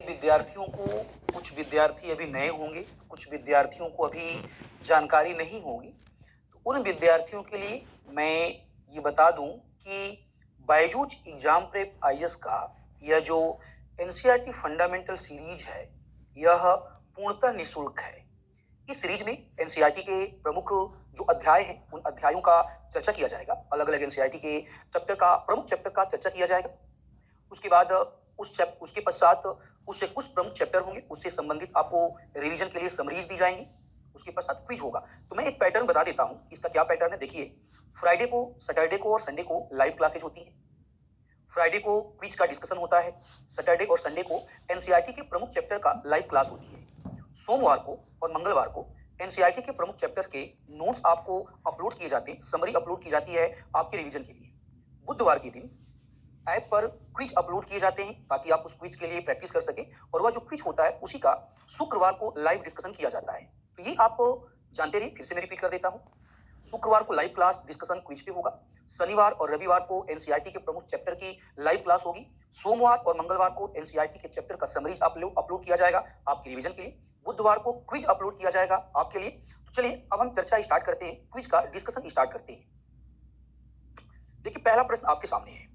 विद्यार्थियों को कुछ विद्यार्थी अभी नए होंगे, कुछ विद्यार्थियों को अभी जानकारी नहीं होगी। तो उन विद्यार्थियों के लिए मैं ये बता दूं कि बायजूस एग्जाम प्रेप आईएएस का यह जो एनसीईआरटी फंडामेंटल सीरीज है, यह पूर्णतः निःशुल्क है। इस सीरीज में एनसीईआरटी के प्रमुख जो अध्याय हैं, उन अध्यायों का चर्चा किया जाएगा। अलग-अलग एनसीईआरटी के चैप्टर का प्रमुख चैप्टर का चर्चा किया जाएगा। उसके बाद उसके पश्चात उससे कुछ प्रमुख चैप्टर होंगे, उससे संबंधित आपको रिवीजन के लिए समरीज दी जाएंगी। उसके पश्चात क्विज होगा। तो मैं एक पैटर्न बता देता हूं, इसका क्या पैटर्न है। देखिए, फ्राइडे को, सैटरडे को और संडे को लाइव क्लासेज होती है। फ्राइडे को क्विज का डिस्कशन होता है। सैटरडे और संडे को एनसीईआरटी के प्रमुख चैप्टर का लाइव क्लास होती है। सोमवार को और मंगलवार को एनसीईआरटी के प्रमुख चैप्टर के नोट्स आपको अपलोड किए जाते हैं, समरी अपलोड की जाती है आपके रिवीजन के लिए। बुधवार के दिन ऐप पर क्विज अपलोड किए जाते हैं ताकि आप उस क्विज के लिए प्रैक्टिस कर सकें, और वह जो क्विज होता है उसी का शुक्रवार को लाइव डिस्कशन किया जाता है। तो ये आप जानते रहिए, फिर से मैं रिपीट कर देता हूं। शुक्रवार को लाइव क्लास डिस्कशन क्विज पे होगा। शनिवार और रविवार को एनसीईआरटी के प्रमुख चैप्टर की लाइव क्लास होगी। सोमवार और मंगलवार को एनसीईआरटी के चैप्टर का समरीज अपलोड किया जाएगा आपके रिवीजन के लिए। बुधवार को क्विज अपलोड किया जाएगा आपके लिए। तो चलिए अब हम चर्चा स्टार्ट करते हैं, क्विज का डिस्कशन स्टार्ट करते हैं। देखिए, पहला प्रश्न आपके सामने है।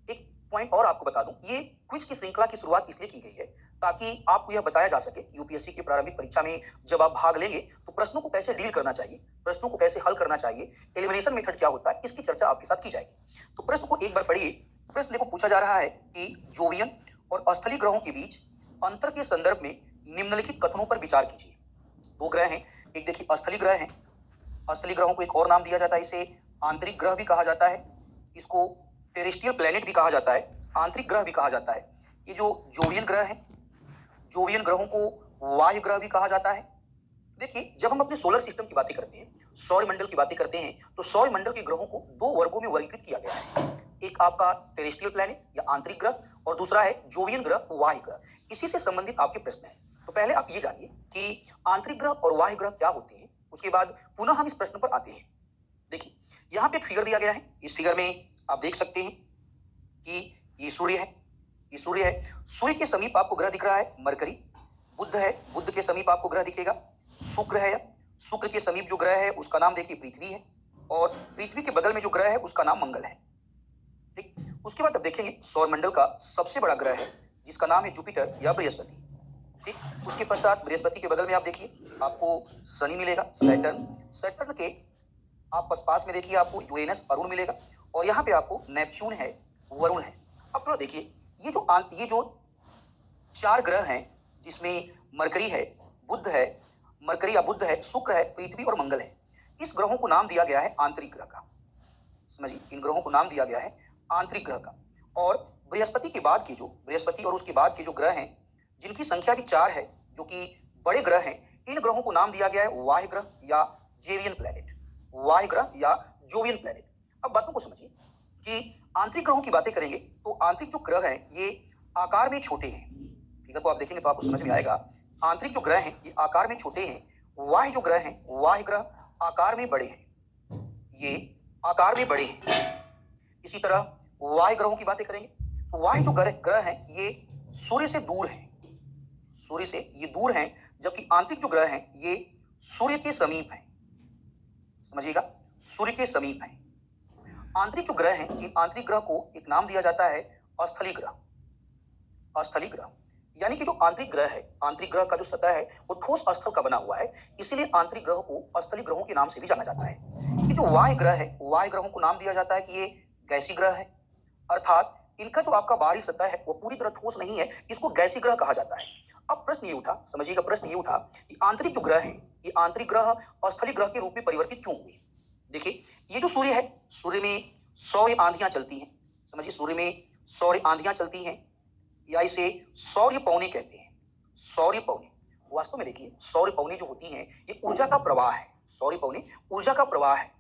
एक पॉइंट और आपको बता दूं, ये क्विज की श्रृंखला की शुरुआत इसलिए की गई है ताकि आपको यह बताया जा सके यूपीएससी की प्रारंभिक परीक्षा में जब आप भाग लेंगे तो प्रश्नों को कैसे डील करना चाहिए, प्रश्नों को कैसे हल करना चाहिए, एलिमिनेशन मेथड क्या होता है, इसकी चर्चा आपके साथ की जाएगी। तो प्रश्न को एक बार पढ़िए। प्रश्न देखो, पूछा जा रहा है कि जोवियन और स्थलीय ग्रहों के बीच अंतर के संदर्भ में निम्नलिखित कथनों पर विचार कीजिए। दो ग्रह हैं, एक देखिए स्थलीय ग्रह है। स्थलीय ग्रहों को एक और नाम दिया जाता है, इसे आंतरिक ग्रह भी कहा जाता है, इसको टेरेस्ट्रियल प्लेनेट भी कहा जाता है, आंतरिक ग्रह भी कहा जाता है। ये जो जोवियन ग्रह है, जोवियन ग्रहों को वाह्य ग्रह भी कहा जाता है। देखिए, जब हम अपने सोलर सिस्टम की बातें करते हैं, सौर मंडल की बातें करते हैं, तो सौर मंडल के ग्रहों को दो वर्गों में वर्गीकृत किया गया है। एक आपका टेरेस्ट्रियल प्लेनेट या आंतरिक ग्रह, और दूसरा है जोवियन ग्रह, वाह्य ग्रह। इसी से संबंधित आपके प्रश्न है। तो पहले आप ये जानिए कि आंतरिक ग्रह और वाह्य ग्रह क्या होते हैं, उसके बाद पुनः हम इस प्रश्न पर आते हैं। देखिए, यहाँ पे एक फिगर दिया गया है। इस फिगर में आप देख सकते हैं कि ये सूर्य है, ये सूर्य है। सूर्य के समीप आपको ग्रह दिख रहा है मरकरी। बुध है, बुध के समीप आपको ग्रह दिखेगा शुक्र है। शुक्र के समीप जो ग्रह है उसका नाम देखिए पृथ्वी है, और पृथ्वी के बगल में जो ग्रह है उसका नाम मंगल है। ठीक, उसके बाद आप देखेंगे सौर मंडल का सबसे बड़ा ग्रह है जिसका नाम है जुपिटर या बृहस्पति। ठीक, उसके पश्चात बृहस्पति के बगल में आप देखिए आपको शनि मिलेगा, सैटर्न। सैटर्न के आप पास में देखिए आपको यूरेनस, अरुण मिलेगा, और यहाँ पे आपको नेपच्यून है, वरुण है। अब थोड़ा देखिए, ये जो चार ग्रह हैं जिसमें मरकरी है, बुध है, मरकरी या बुध है, शुक्र है, पृथ्वी और मंगल है, इस ग्रहों को नाम दिया गया है आंतरिक ग्रह का। समझिए, इन ग्रहों को नाम दिया गया है आंतरिक ग्रह का। और बृहस्पति के बाद के जो बृहस्पति और उसके बाद के जो ग्रह हैं जिनकी संख्या भी चार है, जो कि बड़े ग्रह हैं, इन ग्रहों को नाम दिया गया है वाह्य ग्रह या जेवियन प्लैनेट, वाह्य ग्रह या जोवियन प्लैनेट। अब बातों को समझिए कि आंतरिक ग्रहों की बातें करेंगे तो आंतरिक जो ग्रह हैं ये आकार में छोटे हैं। फिगर को आप देखेंगे तो आपको समझ में आएगा, आंतरिक जो ग्रह हैं ये आकार में छोटे हैं। वाह्य जो ग्रह हैं, वाह्य ग्रह आकार में बड़े हैं, ये आकार में बड़े हैं। इसी तरह वाह्य ग्रहों की बातें करेंगे तो वाह्य जो ग्रह हैं ये सूर्य से दूर हैं, सूर्य से ये दूर हैं, जबकि आंतरिक जो ग्रह हैं ये सूर्य के समीप हैं। समझिएगा, सूर्य के समीप हैं। आंतरिक जो ग्रह हैं, इन आंतरिक ग्रह को एक नाम दिया जाता है स्थलीय ग्रह। स्थलीय ग्रह यानी कि जो आंतरिक ग्रह है, आंतरिक ग्रह का जो सतह है वो ठोस स्थल का बना हुआ है, इसीलिए आंतरिक ग्रह को स्थलीय ग्रहों के नाम से भी जाना जाता है। ये जो वाह्य ग्रह है, वाह्य ग्रहों को नाम दिया जाता है कि ये गैसीय ग्रह है, अर्थात इनका जो आपका बाहरी सतह है वो पूरी तरह ठोस नहीं है, इसको गैसीय ग्रह कहा जाता है। अब प्रश्न ये उठा, समझिएगा, प्रश्न ये उठा कि आंतरिक जो ग्रह है ये आंतरिक ग्रह स्थलीय ग्रह के रूप में परिवर्तित क्यों हुए। देखिए, ये जो सूर्य है, सूर्य में सौर्य आंधियां चलती हैं। समझिए, सूर्य में सौर्य आंधियां चलती हैं या इसे सौर्य पौने कहते हैं। सौर्य पौने, वास्तव में देखिए सौर्य पौने जो होती हैं ये ऊर्जा का प्रवाह है। सौर्य पौने ऊर्जा का प्रवाह है।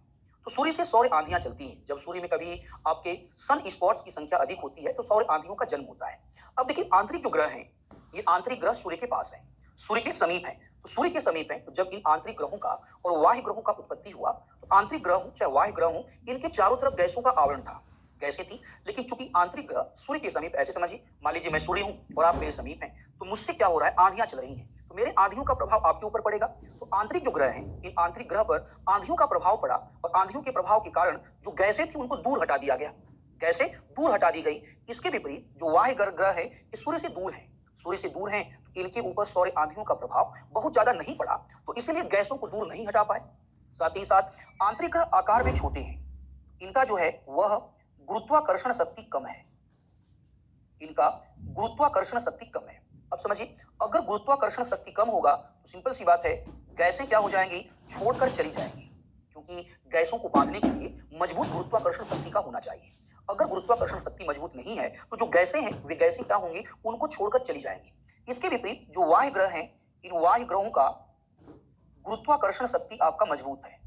तो सूर्य से सौर्य आंधियां चलती हैं। जब सूर्य में कभी आपके सन स्पॉट्स की संख्या अधिक होती है तो सौर्य आंधियों का जन्म होता है। अब देखिए, आंतरिक जो ग्रह हैं ये आंतरिक ग्रह सूर्य के पास है, सूर्य के समीप है। तो सूर्य के समीप है, तो जब इन आंतरिक ग्रहों का और वाह्य ग्रहों का उत्पत्ति हुआ तो आंतरिक ग्रह हो चाहे वाह्य ग्रह हो, इनके चारों तरफ गैसों का आवरण था, गैसें थी। लेकिन चूंकि आंतरिक ग्रह सूर्य के समीप, ऐसे समझिए, मान लीजिए मैं सूर्य हूं और आप मेरे समीप हैं, तो तो मुझसे क्या हो रहा है, आंधियां चल रही हैं, तो मेरे आंधियों का प्रभाव आपके ऊपर पड़ेगा। तो आंतरिक जो ग्रह हैं, इन आंतरिक ग्रह पर आंधियों का प्रभाव पड़ा और आंधियों के प्रभाव के कारण जो गैसें थी उनको दूर हटा दिया गया, गैसें दूर हटा दी गई। इसके विपरीत जो बाह्य ग्रह है ये सूर्य से दूर है, सूर्य से दूर हैं, तो इनके ऊपर सौर आंधियों का प्रभाव बहुत ज्यादा नहीं पड़ा, तो इसलिए गैसों को दूर नहीं हटा पाए। साथ ही साथ आंतरिक ग्रह आकार में छोटे हैं, इनका जो है वह गुरुत्वाकर्षण शक्ति कम है, इनका गुरुत्वाकर्षण शक्ति कम है। अब समझिए, अगर गुरुत्वाकर्षण शक्ति कम होगा तो सिंपल सी बात है, गैसें क्या हो जाएंगी, छोड़कर चली जाएंगी, क्योंकि गैसों को बांधने के लिए मजबूत गुरुत्वाकर्षण शक्ति का होना चाहिए। अगर गुरुत्वाकर्षण शक्ति मजबूत नहीं है तो जो गैसें हैं वे गैसें क्या होंगी, उनको छोड़कर चली जाएंगी। इसके विपरीत जो वाह्य ग्रह हैं, इन वाह्य ग्रहों का गुरुत्वाकर्षण शक्ति आपका मजबूत है।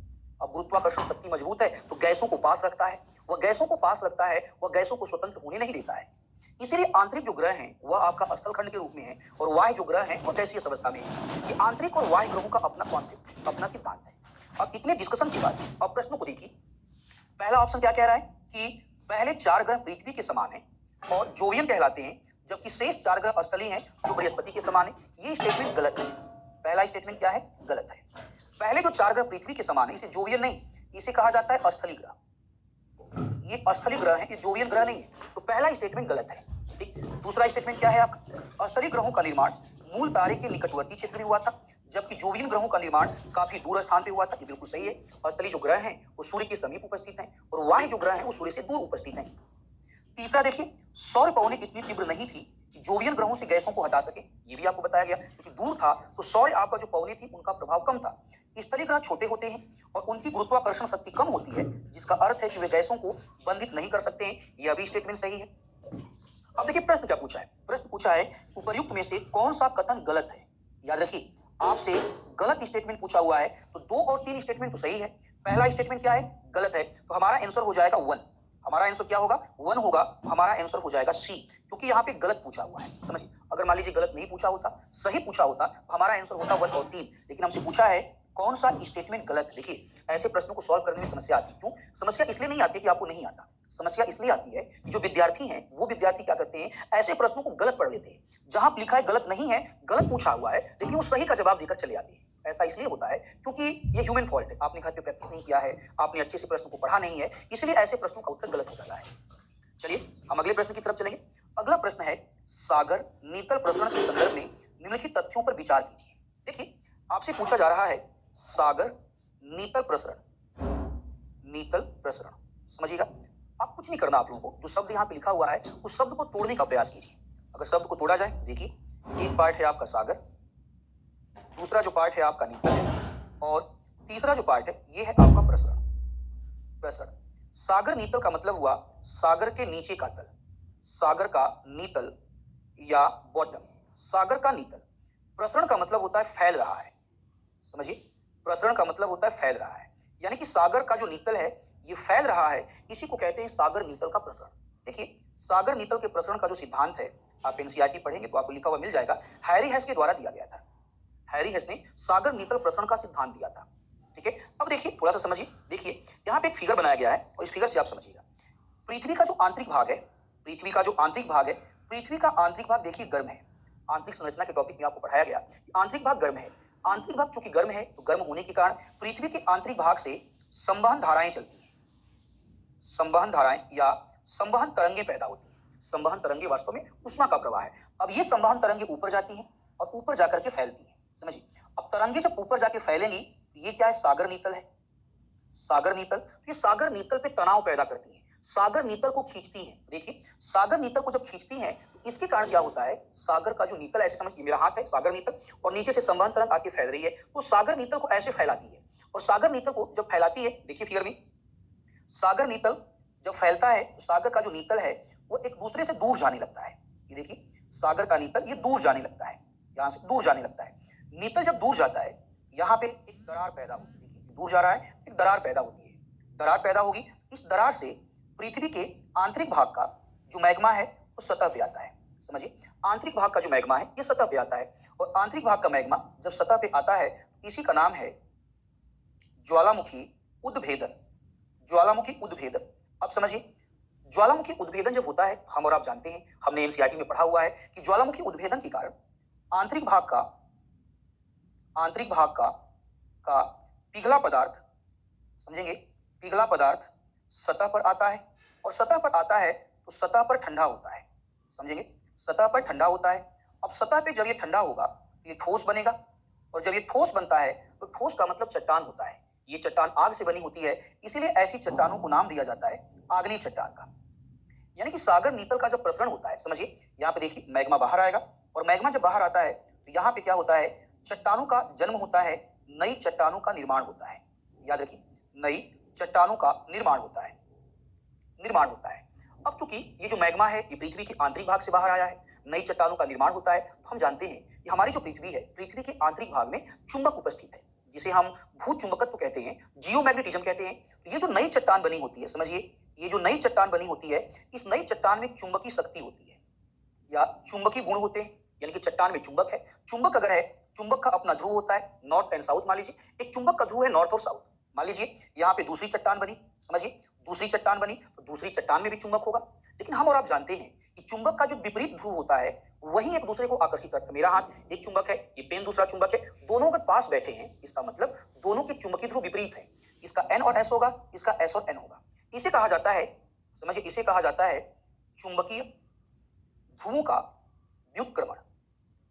अब गुरुत्वाकर्षण शक्ति मजबूत है तो गैसों को पास रखता है, वह गैसों को पास रखता है, वह गैसों को स्वतंत्र होने नहीं देता है। इसलिए आंतरिक जो ग्रह हैं वह आपका स्थलखंड के रूप में है और वाह्य जो ग्रह हैं वह गैसीय अवस्था में है। ये आंतरिक और वाह्य ग्रहों का अपना कॉन्सेप्ट, अपना सिद्धांत है। अब इतने डिस्कशन के बाद अब प्रश्नों को देखिए। पहला ऑप्शन क्या कह रहा है कि पहले 4 ग्रह पृथ्वी के समान है और जोवियन कहलाते हैं, जबकि शेष 4 ग्रह स्थलीय हैं जो बृहस्पति के समान है। ये स्टेटमेंट गलत है। पहला स्टेटमेंट क्या है, गलत है। पहले जो 4 ग्रह पृथ्वी के समान है इसे जोवियन नहीं, इसे कहा जाता है स्थलीय ग्रह। ये स्थलीय ग्रह है, ये जोवियन ग्रह नहीं है, तो पहला स्टेटमेंट गलत है। ठीक, दूसरा स्टेटमेंट क्या है आपका, स्थलीय ग्रहों का निर्माण मूल तारे के निकटवर्ती क्षेत्र में हुआ था, जबकि जोवियन ग्रहों का निर्माण काफी दूर स्थान पे हुआ था। ये बिल्कुल सही है। स्थलीय जो ग्रह हैं वो सूर्य के समीप उपस्थित हैं और वाह्य जो ग्रह हैं वो सूर्य से दूर उपस्थित हैं। तीसरा देखिए, सौर पवनें इतनी तीव्र नहीं थी कि जोवियन ग्रहों से गैसों को हटा सके, ये भी आपको बताया गया, क्योंकि दूर था तो सौर आपका जो पवनें थी उनका प्रभाव कम था। स्थलीय ग्रह छोटे होते हैं और उनकी गुरुत्वाकर्षण शक्ति कम होती है, जिसका अर्थ है कि वे गैसों को बंधित नहीं कर सकते हैं। यह भी स्टेटमेंट सही है। अब देखिए प्रश्न क्या पूछा है, प्रश्न पूछा है उपर्युक्त में से कौन सा कथन गलत है। याद रखिए, आपसे गलत स्टेटमेंट पूछा हुआ है तो 2 और 3 स्टेटमेंट तो सही है, पहला स्टेटमेंट क्या है, गलत है, तो हमारा आंसर हो जाएगा 1। हमारा आंसर क्या होगा, 1 होगा, तो हमारा आंसर हो जाएगा सी, क्योंकि यहाँ पे गलत पूछा हुआ है। समझिए, अगर मान लीजिए गलत नहीं पूछा होता, सही पूछा होता, तो हमारा आंसर होता 1 और 3, लेकिन हमसे पूछा है कौन सा स्टेटमेंट गलत है। देखिए, ऐसे प्रश्नों को सॉल्व करने में समस्या आती है। क्यों समस्या, इसलिए नहीं आती कि आपको नहीं आता, समस्या इसलिए आती है कि जो विद्यार्थी हैं वो विद्यार्थी क्या करते हैं, ऐसे प्रश्नों को गलत पढ़ लेते हैं। जहां लिखा है गलत नहीं है, गलत पूछा हुआ है, लेकिन वो सही का जवाब देकर चले आते हैं। ऐसा इसलिए होता है क्योंकि ये ह्यूमन फॉल्ट है, आपने घर पे प्रैक्टिस नहीं किया है, आपने अच्छे से प्रश्नों को पढ़ा नहीं है, इसलिए ऐसे प्रश्नों का उत्तर गलत हो जाता है। चलिए हम अगले प्रश्न की तरफ चलेंगे। अगला प्रश्न है, सागर नीतल प्रसरण के संदर्भ में निम्नलिखित तथ्यों पर विचार कीजिए। देखिए, आपसे पूछा जा रहा है सागर नीतल प्रसरण, नीतल प्रसरण, समझिएगा। आप कुछ नहीं करना, आप लोगों को जो शब्द यहाँ पे लिखा हुआ है उस शब्द को तोड़ने का प्रयास कीजिए। अगर शब्द को तोड़ा जाए, देखिए, एक पार्ट है आपका सागर, दूसरा जो पार्ट है आपका नीतल है, और तीसरा जो पार्ट है ये है आपका प्रसरण। प्रसरण, सागर नीतल का मतलब हुआ सागर के नीचे का तल, सागर का नीतल या बॉटम, सागर का नीतल। प्रसरण का मतलब होता है फैल रहा है, समझिए, प्रसरण का मतलब होता है फैल रहा है, यानी कि सागर का जो नीतल है ये फैल रहा है, इसी को कहते हैं सागर नीतल का प्रसरण। देखिए, सागर नीतल के प्रसरण का जो सिद्धांत है, आप एनसीईआरटी पढ़ेंगे तो आपको लिखा हुआ मिल जाएगा, हैरी हेस के द्वारा दिया गया था। हैरी हेस ने सागर नीतल प्रसरण का सिद्धांत दिया था। ठीक है, अब देखिए थोड़ा सा समझिए। देखिए, यहाँ पे एक फिगर बनाया गया है और इस फिगर से आप समझिएगा। पृथ्वी का जो आंतरिक भाग है, पृथ्वी का जो आंतरिक भाग है, पृथ्वी का आंतरिक भाग देखिए गर्म है। आंतरिक संरचना के टॉपिक में आपको पढ़ाया गया कि आंतरिक भाग गर्म है। आंतरिक भाग चूंकि गर्म है तो गर्म होने के कारण पृथ्वी के आंतरिक भाग से संवहन धाराएं चलती हैं, संवहन धाराएं या संवहन तरंगें पैदा होती हैं। संवहन तरंगें वास्तव में ऊष्मा का प्रवाह है। अब ये संवहन तरंगें ऊपर जाती हैं और ऊपर जाकर के फैलती हैं, समझिए। अब तरंगें जब ऊपर जाके फैलेंगी तो ये क्या है, सागर नीतल है। सागर नीतल, ये सागर नीतल पे तनाव पैदा करती है, सागर नीतल को खींचती है। देखिए, सागर नीतल को जब खींचती है तो इसके कारण क्या होता है, सागर का जो नीतल, ऐसे समझिए मेरा हाथ है सागर नीतल और नीचे से संवहन तरंग आके फैल रही है, तो सागर नीतल को ऐसे फैलाती है। और सागर नीतल को जब फैलाती है, देखिए फिगर में, सागर नीतल जब फैलता है तो सागर का जो नीतल है वो एक दूसरे से दूर जाने लगता है। ये देखिए, सागर का नीतल ये दूर जाने लगता है, यहाँ से दूर जाने लगता है। नीतल जब दूर जाता है, यहाँ पे एक दरार पैदा होती है। देखिए, दूर जा रहा है, एक दरार पैदा होती है, दरार पैदा होगी। इस दरार से पृथ्वी के आंतरिक भाग का जो मैग्मा है वो सतह पे आता है, समझिए। आंतरिक भाग का जो मैग्मा है ये सतह पे आता है, और आंतरिक भाग का मैग्मा जब सतह पे आता है इसी का नाम है ज्वालामुखी उद्भेदन। ज्वालामुखी उद्भेदन, अब समझिए, ज्वालामुखी उद्भेदन जब होता है, हम और आप जानते हैं, हमने एनसीईआरटी में पढ़ा हुआ है कि ज्वालामुखी उद्भेदन के कारण आंतरिक भाग का आंतरिक भाग का पिघला पदार्थ, समझेंगे, पिघला पदार्थ सतह पर आता है, और सतह पर आता है तो सतह पर ठंडा होता है, समझेंगे, सतह पर ठंडा होता है। अब सतह पे जब ये ठंडा होगा तो ये ठोस बनेगा, और जब ये ठोस बनता है तो ठोस का मतलब चट्टान होता है। ये चट्टान आग से बनी होती है, इसीलिए ऐसी चट्टानों को नाम दिया जाता है आग्नेय चट्टान का। यानी कि सागर नीतल का जब प्रसरण होता है, समझिए, यहाँ पे देखिए मैग्मा बाहर आएगा, और मैग्मा जब बाहर आता है तो यहाँ पे क्या होता है, चट्टानों का जन्म होता है, नई चट्टानों का निर्माण होता है। याद रखिए, नई चट्टानों का निर्माण होता है, निर्माण होता है। अब चूंकि ये जो मैग्मा है ये पृथ्वी के आंतरिक भाग से बाहर आया है, नई चट्टानों का निर्माण होता है, तो हम जानते हैं कि हमारी जो पृथ्वी है, पृथ्वी के आंतरिक भाग में चुंबक उपस्थित है, जिसे हम भू चुंबकत्व कहते हैं, जियोमैग्नेटिज्म कहते हैं। तो ये जो नई चट्टान बनी होती है, समझिए, ये जो नई चट्टान बनी होती है, इस नई चट्टान में चुंबकीय शक्ति होती है या चुंबकीय गुण होते हैं, यानी कि चट्टान में चुंबक है। चुंबक अगर है, चुंबक का अपना ध्रुव होता है नॉर्थ एंड साउथ। मान लीजिए एक चुंबक का ध्रुव है नॉर्थ और साउथ। मान लीजिए यहाँ पे दूसरी चट्टान बनी, समझिए, दूसरी चट्टान बनी, तो दूसरी चट्टान में भी चुंबक होगा। लेकिन हम और आप जानते हैं कि चुंबक का जो विपरीत ध्रुव होता है वही एक दूसरे को आकर्षित करता है। मेरा हाथ एक चुंबक है, ये पेन दूसरा चुंबक है, दोनों अगर पास बैठे हैं, इसका मतलब दोनों के चुंबकीय ध्रुव विपरीत है। इसका एन और एस होगा, इसका एस और एन होगा। इसे कहा जाता है, समझिए, इसे कहा जाता है चुंबकीय ध्रुवों का व्युत्क्रमण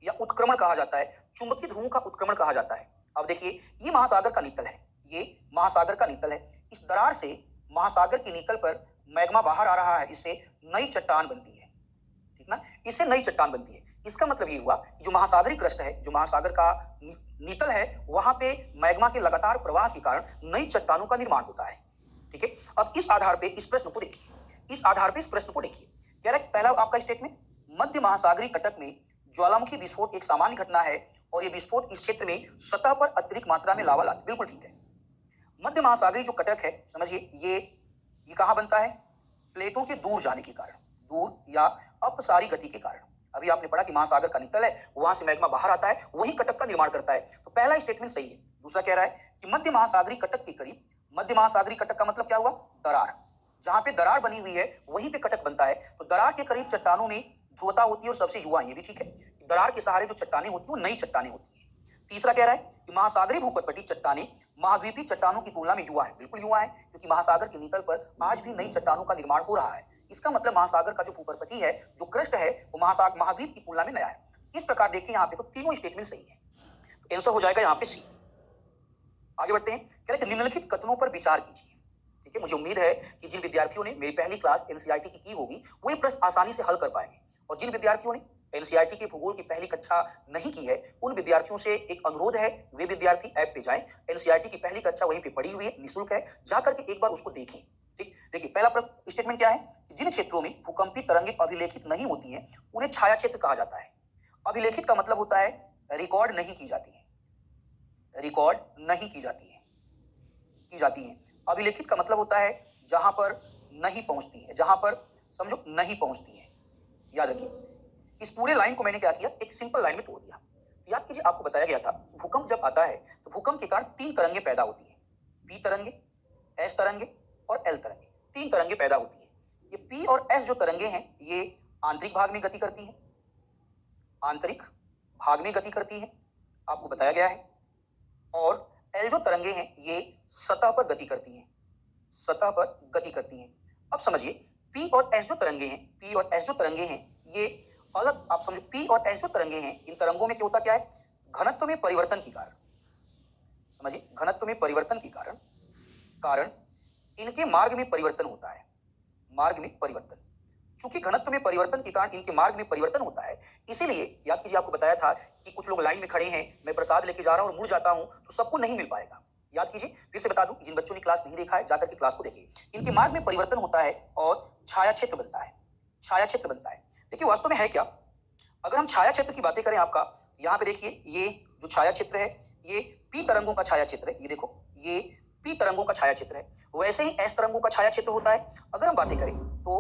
या उत्क्रमण कहा जाता है, चुंबकीय ध्रुवों का उत्क्रमण कहा जाता है। अब देखिए, ये महासागर का नितल है, ये महासागर का नितल है। इस दरार से महासागर की नितल पर मैग्मा बाहर आ रहा है, इससे नई चट्टान बनती है, ठीक ना, इससे नई चट्टान बनती है। इसका मतलब ये हुआ कि जो महासागरीय क्रस्ट है, जो महासागर का नितल है, वहां पे मैग्मा के लगातार प्रवाह के कारण नई चट्टानों का निर्माण होता है, ठीक है। अब इस आधार पे इस प्रश्न को देखिए, इस आधार पे इस प्रश्न को देखिए। कह रहा है कि पहला आपका स्टेटमेंट, मध्य महासागरीय कटक में ज्वालामुखी विस्फोट एक सामान्य घटना है, और ये विस्फोट इस क्षेत्र में सतह पर अतिरिक्त मात्रा में लावा लाता है। बिल्कुल ठीक है। मध्य महासागरीय जो कटक है, समझिए, ये कहां बनता है, प्लेटों के दूर जाने के कारण, दूर या अपसारी गति के कारण। अभी आपने पढ़ा कि महासागर का नितल है, वहां से मैग्मा बाहर आता है, वही कटक का निर्माण करता है। तो पहला स्टेटमेंट सही है। दूसरा कह रहा है कि मध्य महासागरीय कटक के करीब, मध्य महासागरीय कटक का मतलब क्या हुआ, दरार, जहां पे दरार बनी हुई है वहीं पे कटक बनता है। तो दरार के करीब चट्टानों में ध्रुवता होती है और सबसे युवा, ये भी ठीक है। दरार के सहारे जो चट्टानें होती है वो नई चट्टानें होती है। तीसरा कह रहा है कि महासागरीय भूपटपटी चट्टानें महाद्वीपीय चट्टानों की तुलना में युवा है। बिल्कुल युवा है, क्योंकि महासागर के नितल पर आज भी नई चट्टानों का निर्माण हो रहा है। इसका मतलब महासागर का जो भूपटपटी है, जो क्रस्ट है, वो महासागर महाद्वीप की तुलना में नया है। इस प्रकार देखिए यहाँ पे तो तीनों स्टेटमेंट सही है। आंसर हो जाएगा यहाँ पे सी। आगे बढ़ते हैं। कह रहे हैं निम्नलिखित कथनों पर विचार कीजिए, ठीक है। मुझे उम्मीद है कि जिन विद्यार्थियों ने मेरी पहली क्लास एनसीईआरटी की होगी वो ये प्रश्न आसानी से हल कर पाएंगे, और जिन विद्यार्थियों ने एनसीईआरटी के भूगोल की पहली कक्षा नहीं की है, उन विद्यार्थियों से एक अनुरोध है, वे विद्यार्थी ऐप पे जाएं। एनसीईआरटी की पहली कक्षा वहीं पे पड़ी हुई है, निःशुल्क है, जाकर के एक बार उसको देखें, ठीक। देखिए, पहला स्टेटमेंट क्या है, जिन क्षेत्रों में भूकंपी तरंगें अभिलेखित नहीं होती हैं उन्हें छाया क्षेत्र कहा जाता है। अभिलेखित का मतलब होता है रिकॉर्ड नहीं की जाती है, रिकॉर्ड नहीं की जाती है, की जाती है। अभिलेखित का मतलब होता है जहां पर नहीं पहुंचती है, जहां पर समझो नहीं पहुंचती है। याद रखिए, इस पूरे लाइन को मैंने क्या किया, एक सिंपल लाइन में तोड़ दिया। याद कीजिए, आपको बताया गया था भूकंप जब आता है तो भूकंप के कारण तीन तरंगे पैदा होती है, पी तरंगे, एस तरंगे और एल तरंगे। तीन तरंगे पैदा होती है। ये पी और एस जो तरंगे हैं ये आंतरिक भाग में गति करती है, आंतरिक भाग में गति करती है, आपको बताया गया है। और एल जो तरंगे हैं ये सतह पर गति करती हैं, सतह पर गति करती हैं। अब समझिए, पी और एस जो तरंगे हैं, पी और एस जो तरंगे हैं ये अलग, आप समझो, पी और एस जो तरंगे हैं, इन तरंगों में क्या होता क्या है, घनत्व में परिवर्तन के कारण, समझिए, घनत्व में परिवर्तन के कारण कारण इनके मार्ग में परिवर्तन होता है, मार्ग में परिवर्तन। चूंकि घनत्व में परिवर्तन के कारण इनके मार्ग में परिवर्तन होता है, इसीलिए याद कीजिए, आपको बताया था कि कुछ लोग लाइन में खड़े हैं, मैं प्रसाद लेके जा रहा हूं और मुड़ जाता हूं तो सबको नहीं मिल पाएगा। याद कीजिए, फिर से बता दूं, जिन बच्चों ने क्लास नहीं देखा है जाकर के क्लास को देखिए। इनके मार्ग में परिवर्तन होता है और छाया क्षेत्र बनता है, छाया क्षेत्र बनता है। देखिए वास्तव में है क्या, अगर हम छाया क्षेत्र की बातें करें, आपका यहाँ पे देखिए, ये जो छाया क्षेत्र है ये पी तरंगों का छाया क्षेत्र है। ये देखो, ये पी तरंगों का छाया क्षेत्र है। वैसे ही एस तरंगों का छाया क्षेत्र होता है। अगर हम बातें करें तो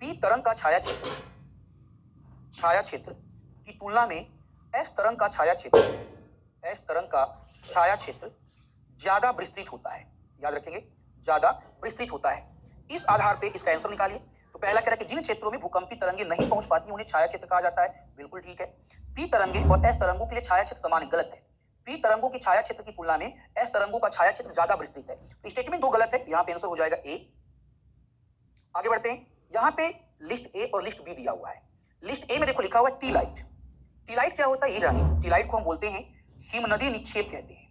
पी तरंग का छाया क्षेत्र, छाया क्षेत्र की तुलना में एस तरंग का छाया क्षेत्र, एस तरंग का छाया क्षेत्र ज्यादा विस्तृत होता है। याद रखेंगे, ज्यादा विस्तृत होता है। इस आधार पे इसका आंसर निकालिए। तो पहला कह रहा है कि जिन क्षेत्रों में भूकंपी तरंगें नहीं पहुंच पाती उन्हें छाया क्षेत्र कहा जाता है। बिल्कुल ठीक है। पी तरंगे और एस तरंगों के लिए छाया क्षेत्र समान है, गलत है। पी तरंगों की छाया क्षेत्र की तुलना में एस तरंगों का छाया क्षेत्र ज्यादा विस्तृत है। तो स्टेटमेंट दो गलत है, यहाँ पे आंसर हो जाएगा ए। आगे बढ़ते हैं, यहाँ पे लिस्ट ए और लिस्ट बी दिया हुआ है। लिस्ट ए में देखो लिखा हुआ है टी लाइट। टी लाइट क्या होता है ये जानिए। टी लाइट को हम बोलते हैं हिमनदीय निक्षेप कहते हैं,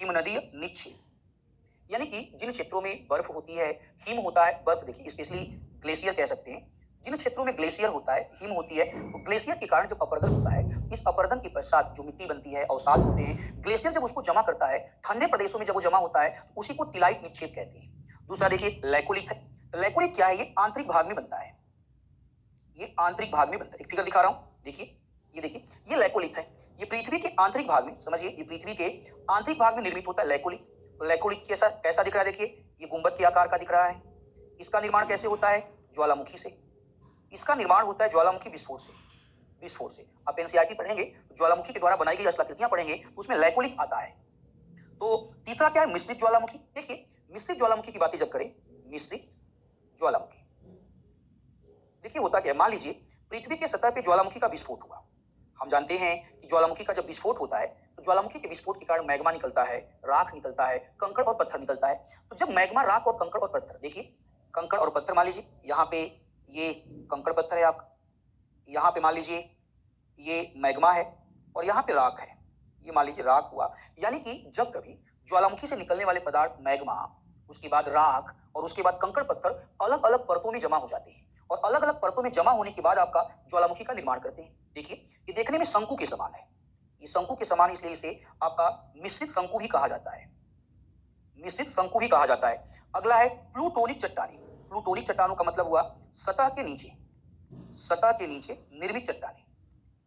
हिमनदीय निक्षेप। यानी कि जिन क्षेत्रों में बर्फ होती है, हिम होता है, बर्फ देखिए स्पेशली ग्लेशियर कह सकते हैं, जिन क्षेत्रों में ग्लेशियर होता है, हिम होती है, तो ग्लेशियर के कारण जब अपरदन होता है, इस अपरदन के पश्चात जो मिट्टी बनती है, अवसाद होते हैं, ग्लेशियर जब उसको जमा करता है ठंडे प्रदेशों में, जब वो जमा होता है उसी को टिलाइट निक्षेप कहते हैं। दूसरा देखिए लैकोलिथ है। लैकोलिथ क्या है, ये आंतरिक भाग में बनता है, ये आंतरिक भाग में बनता है। एक फिगर दिखा रहा हूं, देखिए ये देखिए, ये लैकोलिथ है, ये पृथ्वी के आंतरिक भाग में, समझिए ये पृथ्वी के आंतरिक भाग में निर्मित होता है लैकोलिथ। तो लैकोलिथ कैसा कैसा दिख रहा है, देखिए ये गुंबद के आकार का दिख रहा है। इसका निर्माण कैसे होता है, ज्वालामुखी से। इसका निर्माण होता है ज्वालामुखी विस्फोट से, विस्फोट से। आप एनसीईआरटी पढ़ेंगे तो ज्वालामुखी के द्वारा बनाई गई स्थलाकृतियां पढ़ेंगे, उसमें लैकोलिथ आता है। तो तीसरा क्या है, मिश्रित ज्वालामुखी। देखिए मिश्रित ज्वालामुखी की बातें जब करें, मिश्रित ज्वालामुखी देखिए होता क्या है, मान लीजिए पृथ्वी के सतह पे ज्वालामुखी का विस्फोट हुआ। हम जानते हैं कि ज्वालामुखी का जब विस्फोट होता है तो ज्वालामुखी के विस्फोट के कारण मैग्मा निकलता है, राख निकलता है, कंकड़ और पत्थर निकलता है। तो जब मैग्मा, राख और कंकड़ और पत्थर, देखिए कंकड़ और पत्थर, मान लीजिए यहाँ पे ये कंकड़ पत्थर है आपका, यहाँ पे मान लीजिए ये मैग्मा है और यहाँ पे राख है, ये मान लीजिए राख हुआ। यानी कि जब कभी ज्वालामुखी से निकलने वाले पदार्थ मैग्मा, उसके बाद राख और उसके बाद कंकड़ पत्थर अलग अलग परतों में जमा हो जाते हैं, और अलग अलग परतों में जमा होने के बाद आपका ज्वालामुखी का निर्माण करते हैं। देखिए ये देखने में शंकु के समान है, ये शंकु के समान, इसलिए इसे आपका मिश्रित शंकु भी कहा जाता है, मिश्रित शंकु भी कहा जाता है। अगला है प्लूटोनिक चट्टानें। प्लूटोनिक चट्टानों का मतलब हुआ सतह के नीचे, सतह के नीचे निर्मित चट्टानें,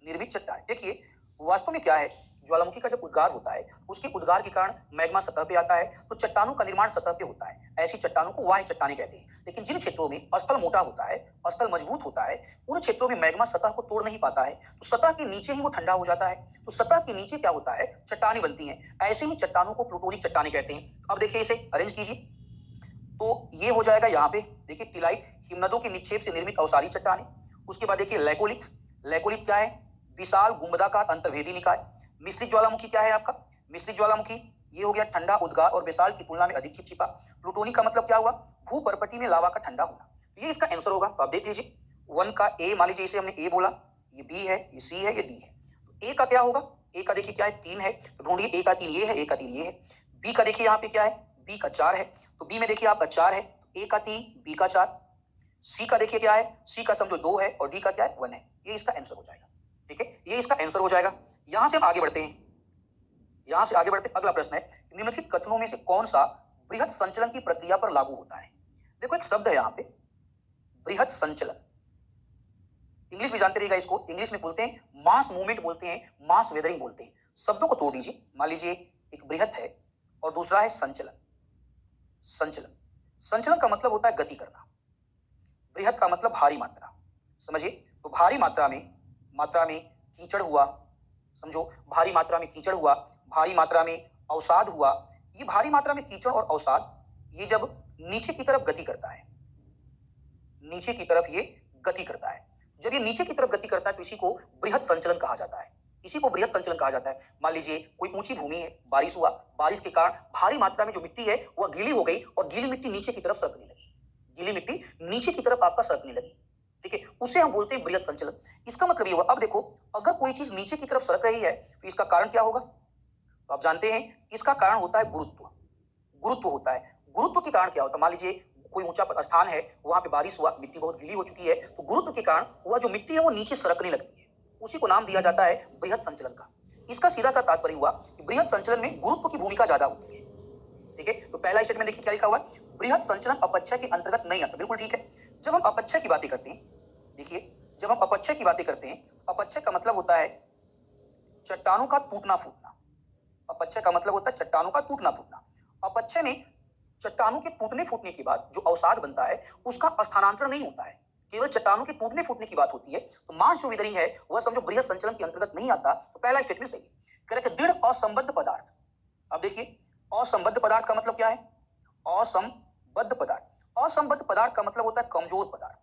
निर्मित चट्टानें। देखिए वास्तव में क्या है, ज्वालामुखी का जब उद्गार होता है, उसके उद्गार के कारण मैग्मा सतह पे आता है, तो चट्टानों का निर्माण सतह पे होता है। ऐसी चट्टानों को वाह्य चट्टानें कहते हैं। लेकिन जिन क्षेत्रों में स्थल मोटा होता है, स्थल मजबूत होता है, उन क्षेत्रों में मैग्मा सतह को तोड़ नहीं पाता है, तो सतह के नीचे ही वो ठंडा हो जाता है। तो सतह के नीचे क्या होता है, चट्टानें बनती हैं। ऐसे ही चट्टानों को प्लूटोनिक चट्टानें कहते हैं। अब देखिए इसे अरेंज कीजिए, तो ये हो जाएगा यहाँ पे, देखिए टिलाइट, हिमनदों के निक्षेप से निर्मित अवसारी चट्टानें। उसके बाद देखिए लैकोलिथ। लैकोलिथ क्या है, विशाल गुंबदाकार अंतर्भेदी निकाय। मिश्रित ज्वालामुखी क्या है आपका, मिश्रित ज्वालामुखी ये हो गया ठंडा उद्गार और बेसाल्ट की तुलना में अधिक चिपचिपा। प्लूटोनिक का मतलब क्या हुआ, भूपर्पटी में लावा का ठंडा होना। ये इसका आंसर होगा। तो आप देख लीजिए, वन का ए, मान लीजिए इसे हमने ए बोला, ये बी है, ये सी है, ये डी है। तो ए का क्या होगा, ए का देखिए क्या है, 3 है, तो ढूंढिए ए का 3 ये है, ए का 3 ये है। बी का देखिए यहाँ पे क्या है, बी का 4 है, तो बी में देखिए आपका 4 है, ए का 3, बी का 4। सी का देखिए क्या है, सी का समझो 2 है, और डी का क्या है, 1 है। ये इसका आंसर हो जाएगा। ठीक है, ये इसका आंसर हो जाएगा। यहां से हम आगे बढ़ते हैं, यहां से आगे बढ़ते अगला प्रश्न है, निम्नलिखित कथनों में से कौन सा बृहत संचलन की प्रक्रिया पर लागू होता है। देखो एक शब्द है यहाँ पे, बृहत संचलन। इंग्लिश में जानते रहिएगा इसको, इंग्लिश में बोलते हैं मास मूवमेंट, बोलते हैं मास वेदरिंग बोलते हैं। शब्दों को तोड़ दीजिए, मान लीजिए एक बृहत है और दूसरा है संचलन। संचलन, संचलन का मतलब होता है गति करना, बृहत का मतलब भारी मात्रा, समझिए। तो भारी मात्रा में कीचड़ हुआ, समझो भारी मात्रा में कीचड़ हुआ, भारी मात्रा में अवसाद हुआ। ये भारी मात्रा में कीचड़ और अवसाद ये जब नीचे की तरफ गति करता है, नीचे की तरफ ये गति करता है, जब ये नीचे की तरफ गति करता है तो इसी को बृहत संचलन कहा जाता है, इसी को बृहत संचलन कहा जाता है। मान लीजिए कोई ऊंची भूमि है, बारिश हुआ, बारिश के कारण भारी मात्रा में जो मिट्टी है वह गीली हो गई और गीली मिट्टी नीचे की तरफ सरकने लगी, गीली मिट्टी नीचे की तरफ आपका सरकने लगी, ठीक है, उसे हम बोलते हैं बृहत संचलन। इसका मतलब ये हुआ, अब देखो अगर कोई चीज नीचे की तरफ सरक रही है तो इसका कारण क्या होगा, तो आप जानते हैं इसका कारण होता है गुरुत्व, गुरुत्व होता है। गुरुत्व के कारण क्या होता है, मान लीजिए कोई ऊंचा स्थान है, वहां पे बारिश हुआ, मिट्टी बहुत गीली हो चुकी है, तो गुरुत्व के कारण वह जो मिट्टी है वो नीचे सरकने लगती है, उसी को नाम दिया जाता है बृहत संचलन का। इसका सीधा सा तात्पर्य हुआ कि बृहत संचलन में गुरुत्व की भूमिका ज्यादा होती है, ठीक है। तो पहला स्टेटमेंट देखिए क्या लिखा हुआ है, बृहत संचलन अपक्षय के अंतर्गत नहीं आता, बिल्कुल ठीक है। जब हम अपक्षय की बातें करते हैं, देखिए जब हम अपक्षय की बातें करते हैं, अपक्षय का मतलब होता है चट्टानों का टूटना फूटना, अपक्षय का मतलब होता है चट्टानों का टूटना फूटना। अपक्षय में चट्टानों के टूटने फूटने के बाद जो अवसाद बनता है उसका स्थानांतरण नहीं होता है, केवल चट्टानों के टूटने फूटने की बात होती है। तो मास जो विदरिंग है वह समझो बृहत संचलन के अंतर्गत नहीं आता। तो पहला स्टेटमेंट सही है, करेक्ट। दृढ़ असंबद्ध पदार्थ, अब देखिए असंबद्ध पदार्थ का मतलब क्या है, असंबद्ध पदार्थ, असंबद्ध पदार्थ का मतलब होता है कमजोर पदार्थ,